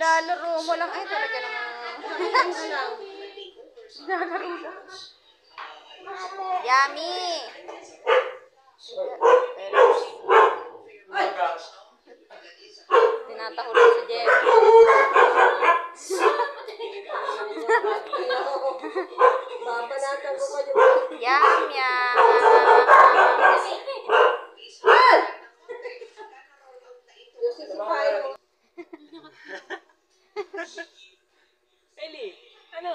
Nilalaro mo lang. Ay, talaga naman. Nilalaro mo. Yummy! Tinatahulog si Jem. Babanatan ko pa yung... Yum, yum! Eli, ano?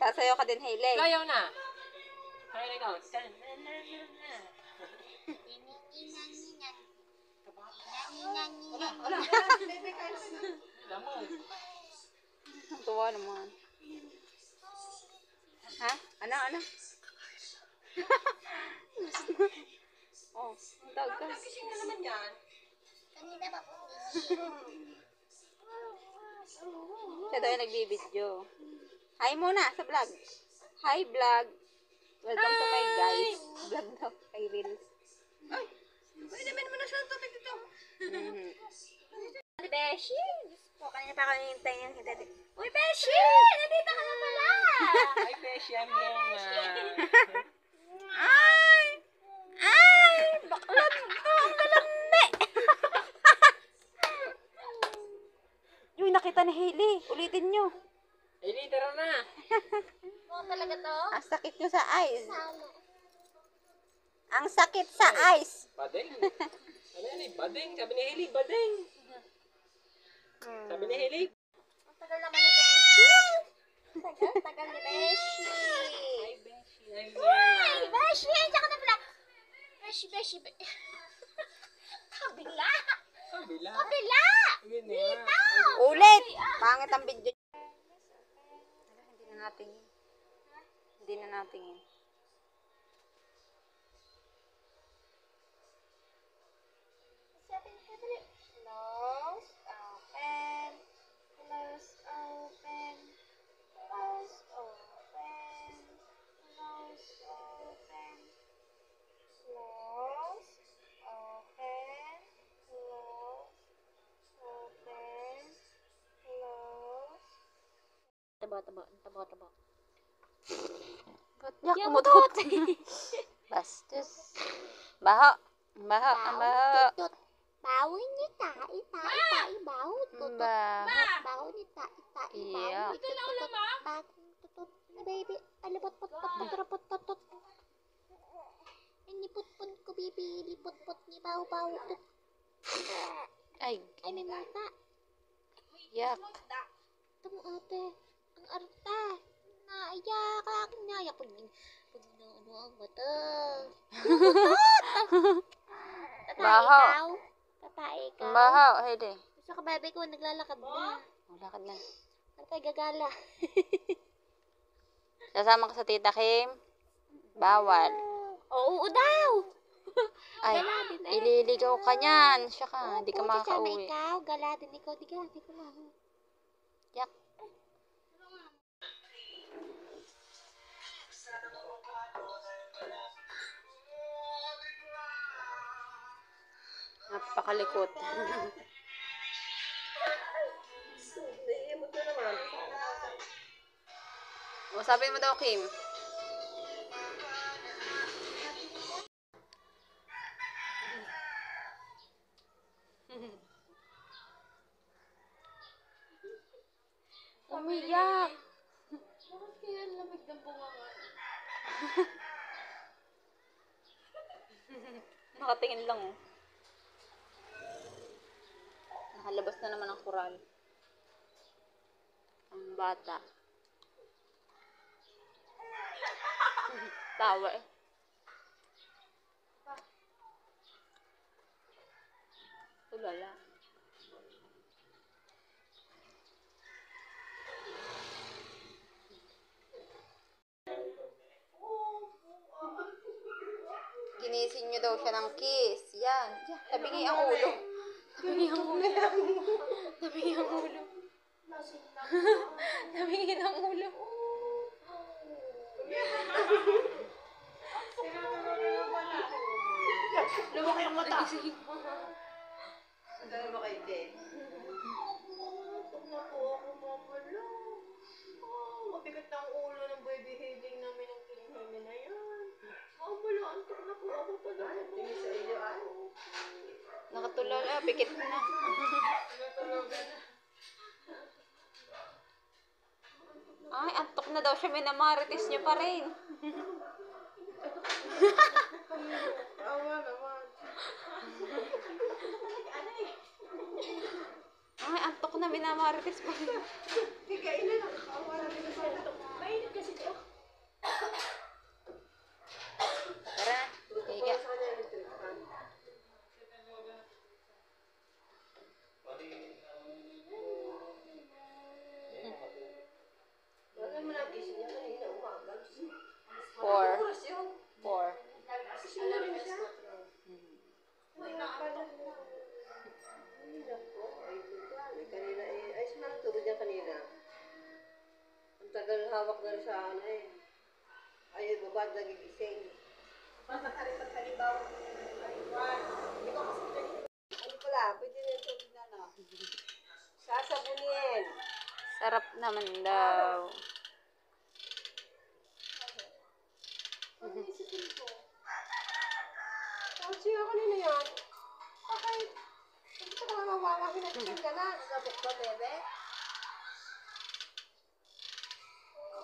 Sasayaw ka din, Hailey. Sayaw na. Kaya na ikaw. Ang tuwa naman. Ha? Ano? Oh, ang tawag ka. Gising na naman yan. Kanina pa po. Siya daw yung nagbibideo. Hi muna sa vlog. Hi vlog. Welcome to my guys. Vlog daw. Kay Reels. Ay, pwede naman mo na siya tubig dito. Beshi! O, kanina pa ako hinihintay yung hintay. Uy, Beshi! Nandito ka na pala! Ay, Beshi, I'm here na. Ay! Ay! Baklan ko ang lalami! Yung nakita ni Hailey. Ulitin nyo. Eli, tara na. Oo, talaga to? Ang sakit nyo sa eyes. Sama. Ang sakit sa eyes. Bading. Ano yan eh? Bading. Sabi ni Eli, bading. Sabi ni Eli. Ang tagal naman ni Beshi. Tagal ni Beshi. Hi, Beshi. I'm here Uy, na. Beshi! Andiyan ka na pala. Beshi. Kabila! Kabila. Kabila! Yun nga. Ulit! Pangit ang video. Hindi na natin yun. Hindi na natin yun. Close, open, close, open, close, open, close, open, close, open, close, open, close. Taba. Ba't niya kumutot? Bastos. Baho. Ang baho. Tut. Bawo ni tai, bawo, tut. Bawo ni tai, Iya. bawo. Ikaw na ulam, ma? Tutut. Na baby, alipot, pot. Ini put ko, baby. Lipot ni bawo. Tut. Ay, Ay, may mata. yak. Ito mo, ate. Ang arta. Naiyak. Pag na ang mata. Baho. Tatai ikaw. Baho. Hailey. Gusto ka, baby ko, naglalakad na. Lakad na. Ang tayo gagala. Sasama ka sa tita Kim? Bawal. Oo daw. Ay, Gala din eh. ililigaw ka niyan. Siya ka. Hindi ka Sama makakauwi. ikaw. Gala din ikaw. Di ko lang. Yak. Napakalikot. Naiimot na naman. Usapin mo daw, Kim. Umiyak. Bakit kaya lamig ng bunganga? Nakatingin lang, oh. Nakalabas na naman ang kural. Ang bata. Tawa eh. Ulala. Ginising nyo daw siya ng kiss. Yan. Tabingi ang ulo. Tabingi ang ulo. Tabingi ang ulo. Tabingi ang ulo. Lumaki ang mata. Gising. Lumaki din. pikit na. Ay, antok na daw siya. Minamarites niyo pa rin. Awa naman. Ay, antok na. Minamarites pa rin. Higain na lang. Awa na rin sa antok. Mainit kasi ito. Tara, higa. Four. Kanina eh, ay sumang tulog niya kanina. Ang tagal hawak na rin sa ano eh. Ay, babad nagigising. Ano pala, pwede na yung tubig na no? Sasabunin. Sarap naman daw. Ang siya kanina yan. Okay. Hindi ka naman mawawahin at ka na. Sabok ba, bebe?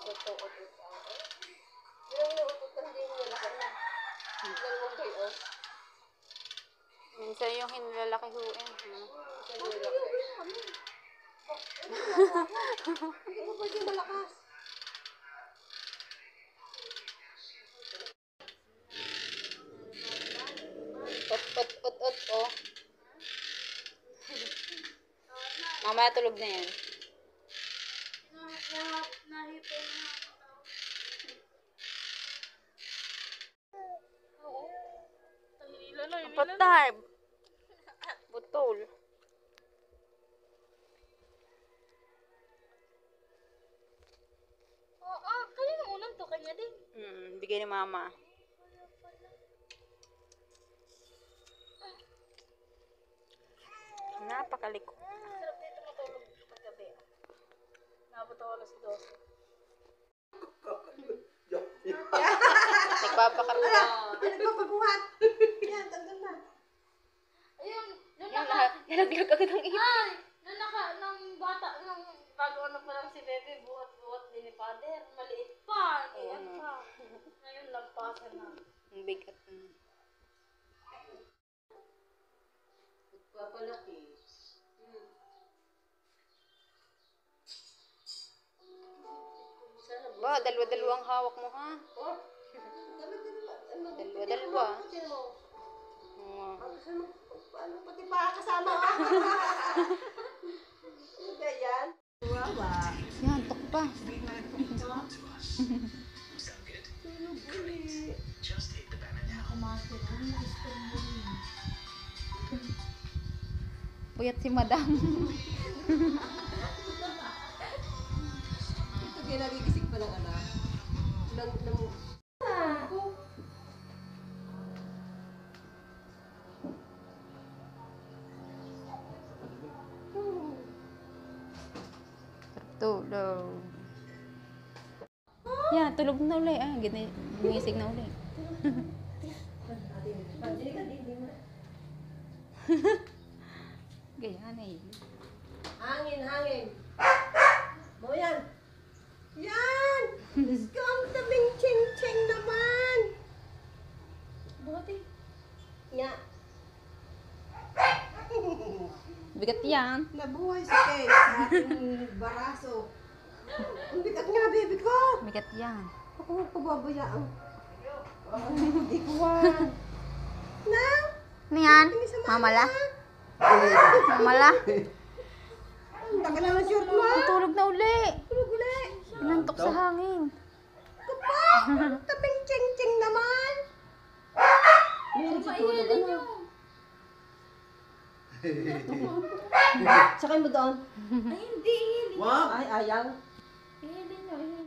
Utot. Yung utot hindi mo nalakan na. Dalawang kayo. Minsan yung hinlalaki ho eh. Hindi mo pwede malakas. Ot, oh. Mamaya tulog na yan. Patay. Butol. Kanina unang to, kanya din. Bigay ni mama. Napakaliko. Sarap dito matulog paggabi. Nabot ako alas 12. Nagpapakarga. Ay, nagpapabuhat. Yan, tanggal na. Ayun, Nalaglag agad ang ipin. Ay! Nung bata, nung bago ano pa lang si Bebe, buhat-buhat din ni Father. Maliit pa. Kaya pa. Ngayon, lagpasan na. Ang bigat. Papalaki. Ba, dalawa-dalawang hawak mo ha. Oh. Dalawa-dalawa. Ano pati pa kasama ka? Ano ba yan? Wawa. Yan, tok pa. Puyat si madam. Ito kaya nagigising pa ng anak. Tulog. Yan, tulog na uli. Gumising na uli. Ganyan eh. Hangin. Mo yan. Yan! Diyos ko, ang tabing ching-ching naman. Buti. Ya. Bigat yan. Nabuhay si Kay sa ating baraso. Ang bigat nga, baby ko. Bigat yan. Ako pababayaan. Hindi ko wan. Na? Ano yan? Mamala? Mamala? Ang tagal na ng short mo. Tulog na uli. Tulog uli. Nantok sa hangin. Kapak! Tabing ching-ching naman. Meron si tulog. Ano? Sakay mo doon. Ay, hindi. Ay, ayaw. Hindi nyo.